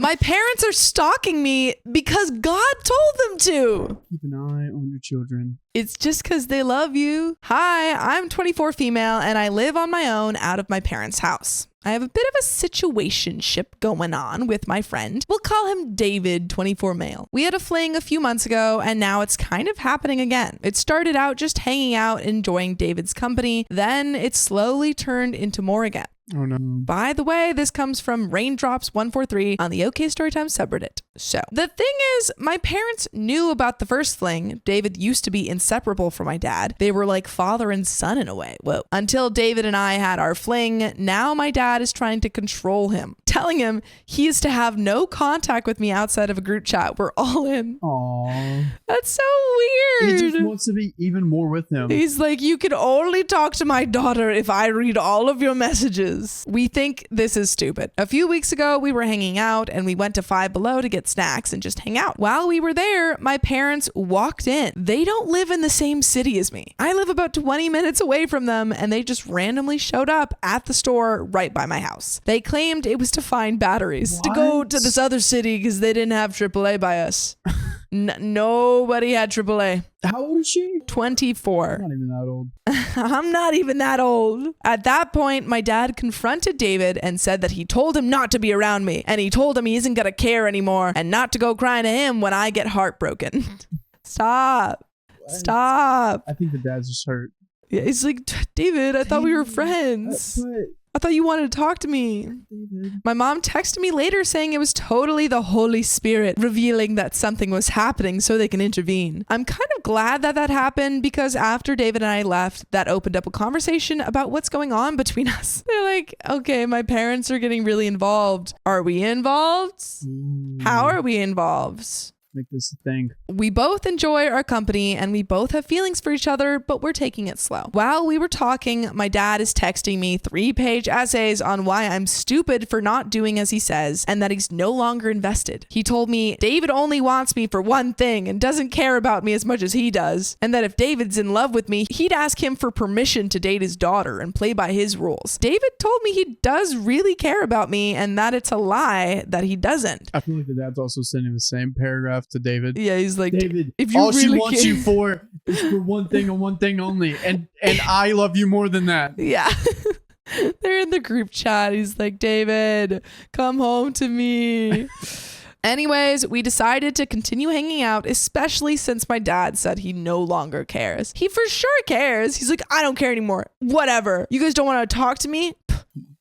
My parents are stalking me because God told them to. Keep an eye on your children. It's just because they love you. Hi, I'm 24 female and I live on my own out of my parents' house. I have a bit of a situationship going on with my friend. We'll call him David, 24 male. We had a fling a few months ago and now it's kind of happening again. It started out just hanging out, enjoying David's company. Then it slowly turned into more again. Oh no. By the way, this comes from Raindrops143 on the OKstorytime subreddit. So the thing is, my parents knew about the first fling. David used to be inseparable from my dad. They were like father and son in a way. Whoa. Until David and I had our fling, now my dad is trying to control him, telling him he is to have no contact with me outside of a group chat. We're all in. Aww. That's so weird. He just wants to be even more with him. He's like, you can only talk to my daughter if I read all of your messages. We think this is stupid. A few weeks ago, we were hanging out and we went to Five Below to get snacks and just hang out. While we were there, my parents walked in. They don't live in the same city as me. I live about 20 minutes away from them and they just randomly showed up at the store right by my house. They claimed it was to find batteries to go to this other city because they didn't have AAA by us. Nobody had AAA. How old is she? 24. I'm not even that old. I'm not even that old. At that point, my dad confronted David and said that he told him not to be around me. And he told him he isn't going to care anymore and not to go crying to him when I get heartbroken. Stop. What? Stop. I think the dad's just hurt. Yeah, it's like, David, I thought we were friends. I thought you wanted to talk to me. David. My mom texted me later saying it was totally the Holy Spirit revealing that something was happening so they can intervene. I'm kind of glad that that happened because after David and I left, that opened up a conversation about what's going on between us. They're like, okay, my parents are getting really involved. Are we involved? How are we involved? Make this a thing. We both enjoy our company and we both have feelings for each other, but we're taking it slow. While we were talking, my dad is texting me 3-page essays on why I'm stupid for not doing as he says and that he's no longer invested. He told me David only wants me for one thing and doesn't care about me as much as he does, and that if David's in love with me, he'd ask him for permission to date his daughter and play by his rules. David told me he does really care about me and that it's a lie that he doesn't. I feel like the dad's also sending the same paragraph to David. Yeah, he's like, David, if you all really she wants care- you for is for one thing and one thing only, and I love you more than that. Yeah. They're in the group chat. He's like, David, come home to me. Anyways, we decided to continue hanging out, especially since my dad said he no longer cares. He for sure cares. He's like, I don't care anymore. Whatever. You guys don't want to talk to me?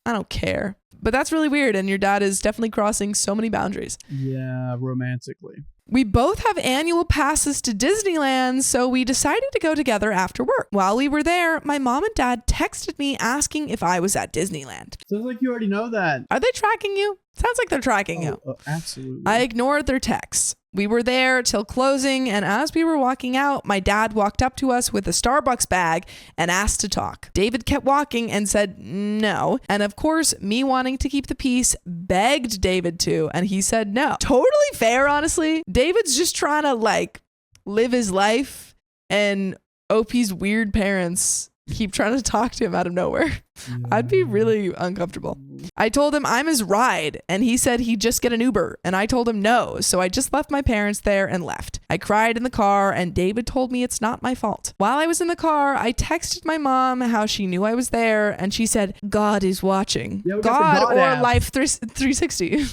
I don't care. But that's really weird, and your dad is definitely crossing so many boundaries. Yeah, romantically. We both have annual passes to Disneyland, so we decided to go together after work. While we were there, my mom and dad texted me asking if I was at Disneyland. Sounds like you already know that. Are they tracking you? Sounds like they're tracking you. Absolutely. I ignored their texts. We were there till closing, and as we were walking out, my dad walked up to us with a Starbucks bag and asked to talk. David kept walking and said no. And of course, me wanting to keep the peace, begged David to, and he said no. Totally fair, honestly. David's just trying to like live his life, and OP's weird parents keep trying to talk to him out of nowhere. Yeah. I'd be really uncomfortable. I told him I'm his ride, and he said he'd just get an Uber, and I told him no, so I just left my parents there and left. I cried in the car, and David told me it's not my fault. While I was in the car, I texted my mom how she knew I was there, and she said, God is watching. Yeah, God or app. Life 360.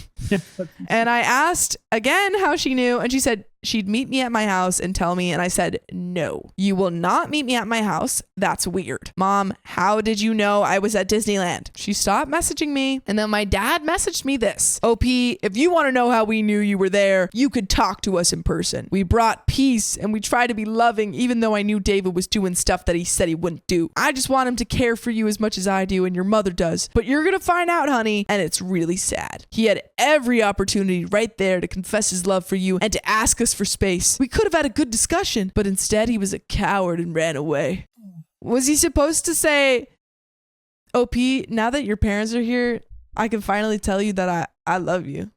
And I asked again how she knew, and she said she'd meet me at my house and tell me, and I said, no, you will not meet me at my house. That's weird. Mom, how did you know I was at Disneyland? She stopped messaging me, and then my dad messaged me this. OP, if you want to know how we knew you were there, you could talk to us in person. We brought peace, and we tried to be loving, even though I knew David was doing stuff that he said he wouldn't do. I just want him to care for you as much as I do, and your mother does. But you're gonna find out, honey, and it's really sad. He had every opportunity right there to confess his love for you and to ask us for space. We could have had a good discussion, but instead he was a coward and ran away. Was he supposed to say, OP, now that your parents are here, I can finally tell you that I love you.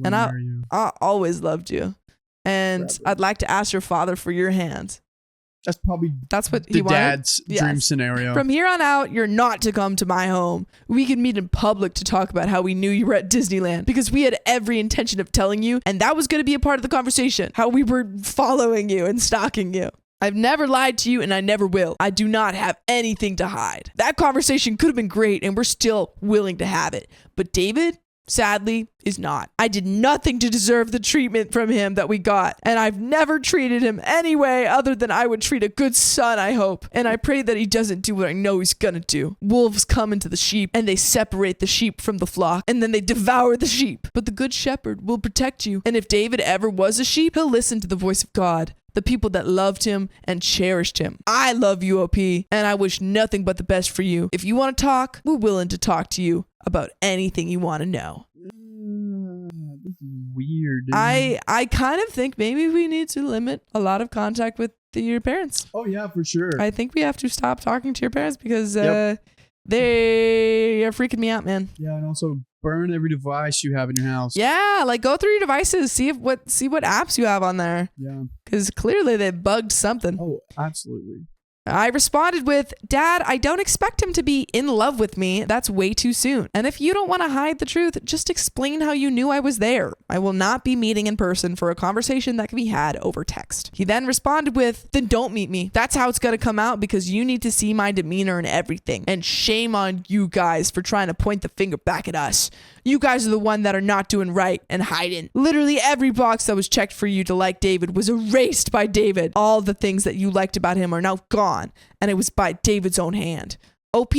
And I always loved you. And I'd like to ask your father for your hand. That's probably That's what the he wanted. dad's dream scenario. From here on out, you're not to come to my home. We can meet in public to talk about how we knew you were at Disneyland because we had every intention of telling you, and that was going to be a part of the conversation, how we were following you and stalking you. I've never lied to you and I never will. I do not have anything to hide. That conversation could have been great and we're still willing to have it. But David, sadly, is not. I did nothing to deserve the treatment from him that we got. And I've never treated him any way other than I would treat a good son, I hope. And I pray that he doesn't do what I know he's gonna do. Wolves come into the sheep and they separate the sheep from the flock and then they devour the sheep. But the good shepherd will protect you. And if David ever was a sheep, he'll listen to the voice of God. The people that loved him and cherished him. I love you, OP, and I wish nothing but the best for you. If you want to talk, we're willing to talk to you about anything you want to know. This is weird. Dude. I kind of think maybe we need to limit a lot of contact with your parents. Oh, yeah, for sure. I think we have to stop talking to your parents because they are freaking me out, man. Yeah, and also burn every device you have in your house. Yeah, like go through your devices, see what apps you have on there. Yeah. Because clearly they bugged something. Oh, absolutely. I responded with, Dad, I don't expect him to be in love with me. That's way too soon. And if you don't want to hide the truth, just explain how you knew I was there. I will not be meeting in person for a conversation that can be had over text. He then responded with, then don't meet me. That's how it's going to come out because you need to see my demeanor and everything. And shame on you guys for trying to point the finger back at us. You guys are the one that are not doing right and hiding. Literally every box that was checked for you to like David was erased by David. All the things that you liked about him are now gone, and it was by David's own hand. OP,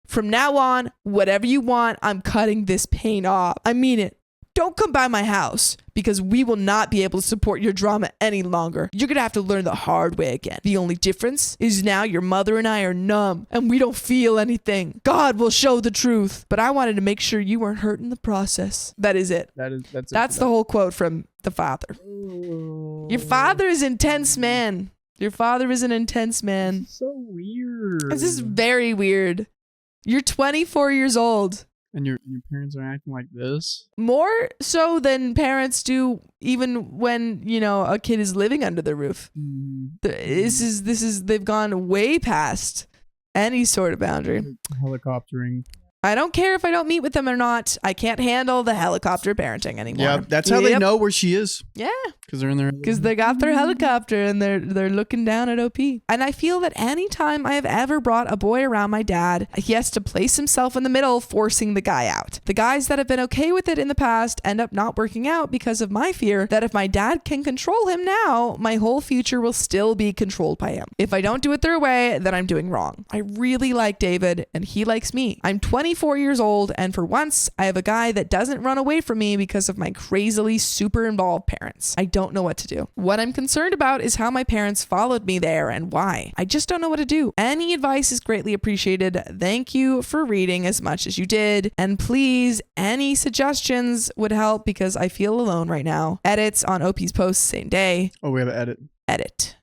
from now on, whatever you want, I'm cutting this pain off. I mean it. Don't come by my house because we will not be able to support your drama any longer. You're going to have to learn the hard way again. The only difference is now your mother and I are numb and we don't feel anything. God will show the truth. But I wanted to make sure you weren't hurt in the process. That is it. That's the whole quote from the father. Oh. Your father is intense, man. Your father is an intense man. So weird. This is very weird. You're 24 years old. And your parents are acting like this? More so than parents do even when, a kid is living under their roof. Mm. They've gone way past any sort of boundary. Helicoptering. I don't care if I don't meet with them or not. I can't handle the helicopter parenting anymore. Yeah, that's how they know where she is. Yeah. Because they're in their... Because they got their helicopter and they're looking down at OP. And I feel that anytime I have ever brought a boy around my dad, he has to place himself in the middle, forcing the guy out. The guys that have been okay with it in the past end up not working out because of my fear that if my dad can control him now, my whole future will still be controlled by him. If I don't do it their way, then I'm doing wrong. I really like David and he likes me. I'm 24 years old and for once, I have a guy that doesn't run away from me because of my crazily super involved parents. I don't know what to do. What I'm concerned about is how my parents followed me there and why. I just don't know what to do. Any advice is greatly appreciated. Thank you for reading as much as you did. And please, any suggestions would help because I feel alone right now. Edits on OP's post same day. Oh, we have an edit. Edit.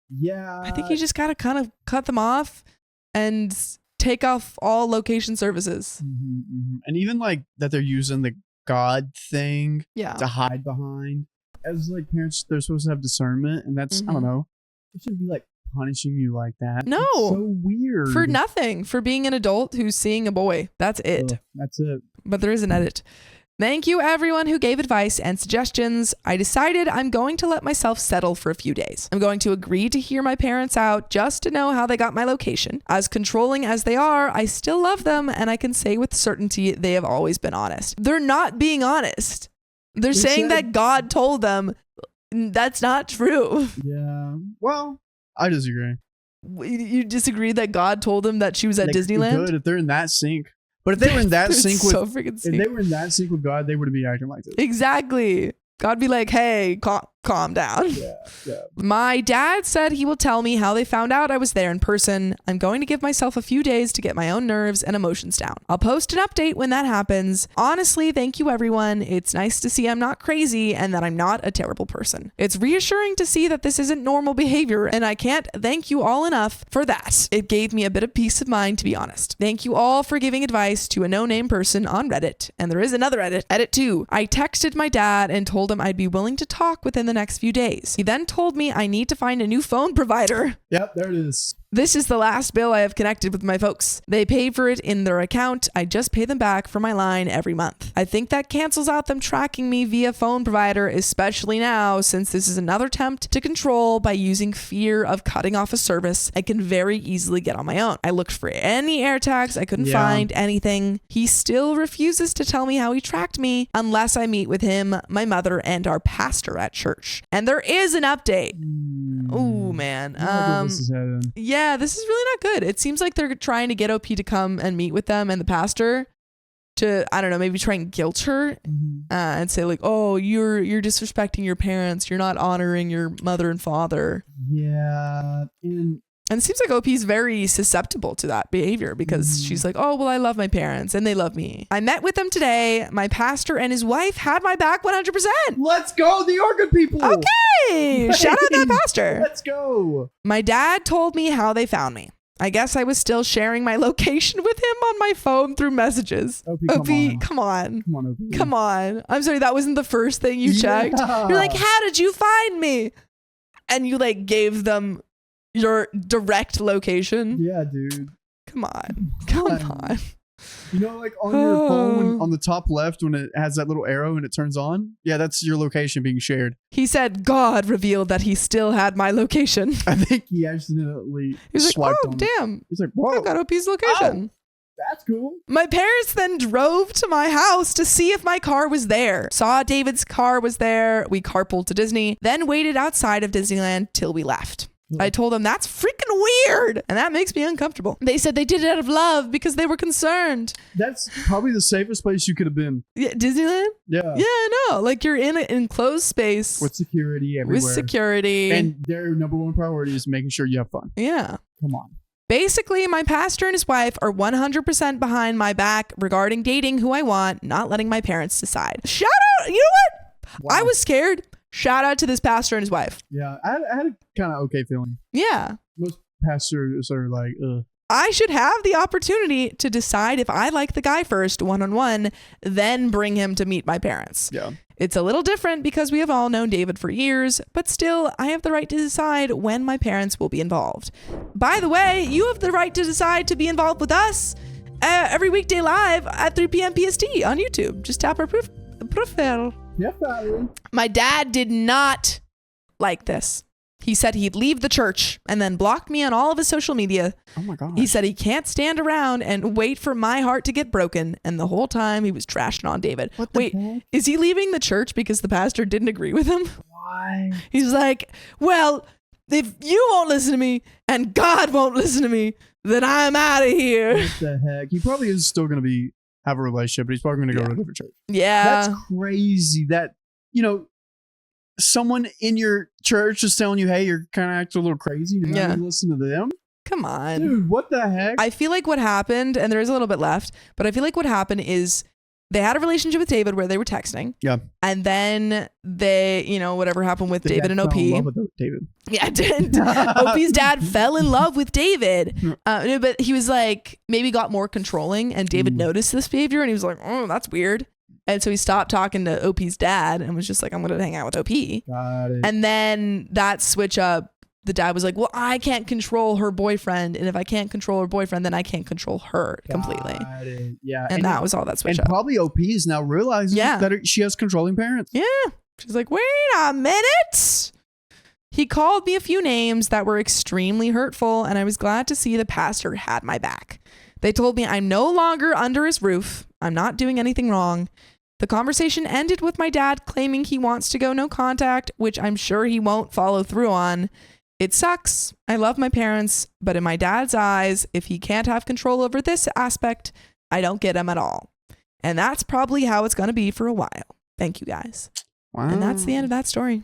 Yeah. I think you just gotta kind of cut them off and take off all location services. Mm-hmm, mm-hmm. And even like that they're using the God thing to hide behind. As like parents, they're supposed to have discernment, and that's I don't know. It shouldn't be like punishing you like that. No, it's so weird for nothing. For being an adult who's seeing a boy. That's it. That's it. But there is an edit. Thank you everyone who gave advice and suggestions. I decided I'm going to let myself settle for a few days. I'm going to agree to hear my parents out just to know how they got my location. As controlling as they are, I still love them and I can say with certainty they have always been honest. They're not being honest. They're saying that God told them. That's not true. Yeah. Well, I disagree. You disagree that God told them that she was at Disneyland? Good if they're in that sync. But if they were in that sync with, so freaking sync. If they were in that sync with God, they would be acting like this. Exactly. God be like, hey, calm down. Yeah. My dad said he will tell me how they found out I was there in person. I'm going to give myself a few days to get my own nerves and emotions down. I'll post an update when that happens. Honestly, thank you everyone. It's nice to see I'm not crazy and that I'm not a terrible person. It's reassuring to see that this isn't normal behavior and I can't thank you all enough for that. It gave me a bit of peace of mind, to be honest. Thank you all for giving advice to a no-name person on Reddit. And there is another edit. Edit 2. I texted my dad and told him I'd be willing to talk within the the next few days. He then told me I need to find a new phone provider. Yep, there it is. This is the last bill I have connected with my folks. They pay for it in their account. I just pay them back for my line every month. I think that cancels out them tracking me via phone provider, especially now since this is another attempt to control by using fear of cutting off a service I can very easily get on my own. I looked for any AirTags. I couldn't find anything. He still refuses to tell me how he tracked me unless I meet with him, my mother, and our pastor at church. And there is an update. Oh, man. Yeah, this is really not good. It seems like they're trying to get OP to come and meet with them and the pastor to, I don't know, maybe try and guilt her and say like, oh, you're disrespecting your parents. You're not honoring your mother and father. Yeah. And it seems like OP's very susceptible to that behavior because she's like, oh, well, I love my parents and they love me. I met with them today. My pastor and his wife had my back 100%. Let's go, the Oregon people. Okay. Shout out that pastor. Let's go. My dad told me how they found me. I guess I was still sharing my location with him on my phone through messages. OP, come on. Come on, OP. Come on. I'm sorry, that wasn't the first thing you checked. You're like, how did you find me? And you like gave them your direct location. Yeah, dude. Come on. Come on. You know, like on your phone, on the top left, when it has that little arrow and it turns on? Yeah, that's your location being shared. He said God revealed that he still had my location. I think he accidentally swiped on it. Damn. He's like, whoa. I've got OP's location. Oh, that's cool. My parents then drove to my house to see if my car was there. Saw David's car was there. We carpooled to Disney, then waited outside of Disneyland till we left. I told them that's freaking weird and that makes me uncomfortable. They said they did it out of love because they were concerned. That's probably the safest place you could have been. Yeah, Disneyland? Yeah. Yeah, I know. Like you're in an enclosed space. With security everywhere. With security. And their number one priority is making sure you have fun. Yeah. Come on. Basically, my pastor and his wife are 100% behind my back regarding dating who I want, not letting my parents decide. Shout out. You know what? Wow. I was scared. Shout out to this pastor and his wife. Yeah, I had a kind of okay feeling. Yeah. Most pastors are like, ugh. I should have the opportunity to decide if I like the guy first, one-on-one, then bring him to meet my parents. Yeah. It's a little different because we have all known David for years, but still, I have the right to decide when my parents will be involved. By the way, you have the right to decide to be involved with us every weekday live at 3 p.m. PST on YouTube. Just tap our profile. Yeah, probably. My dad did not like this. He said he'd leave the church and then blocked me on all of his social media. Oh my God. He said he can't stand around and wait for my heart to get broken. And the whole time he was trashing on David. Wait, is he leaving the church because the pastor didn't agree with him? Why? He's like, well, if you won't listen to me and God won't listen to me, then I'm out of here. What the heck? He probably is still going to have a relationship, but he's probably going to go to a different church. Yeah. That's crazy that, you know, someone in your church is telling you, hey, you're kind of acting a little crazy. You're not going to listen to them. Come on. Dude, what the heck? I feel like what happened, and there is a little bit left, but I feel like what happened is they had a relationship with David where they were texting. Yeah. And then they, you know, whatever happened with David and OP. Fell in love with David. Yeah, OP's dad fell in love with David. No, but he was like, maybe got more controlling, and David noticed this behavior and he was like, oh, that's weird. And so he stopped talking to OP's dad and was just like, I'm going to hang out with OP. Got it. And then that switch up, the dad was like, well, I can't control her boyfriend. And if I can't control her boyfriend, then I can't control her completely. Got it. Yeah. And that was all that switch up. And probably OP is now realizing that she has controlling parents. Yeah. She's like, wait a minute. He called me a few names that were extremely hurtful, and I was glad to see the pastor had my back. They told me I'm no longer under his roof. I'm not doing anything wrong. The conversation ended with my dad claiming he wants to go no contact, which I'm sure he won't follow through on. It sucks. I love my parents, but in my dad's eyes, if he can't have control over this aspect, I don't get him at all. And that's probably how it's going to be for a while. Thank you guys. Wow. And that's the end of that story.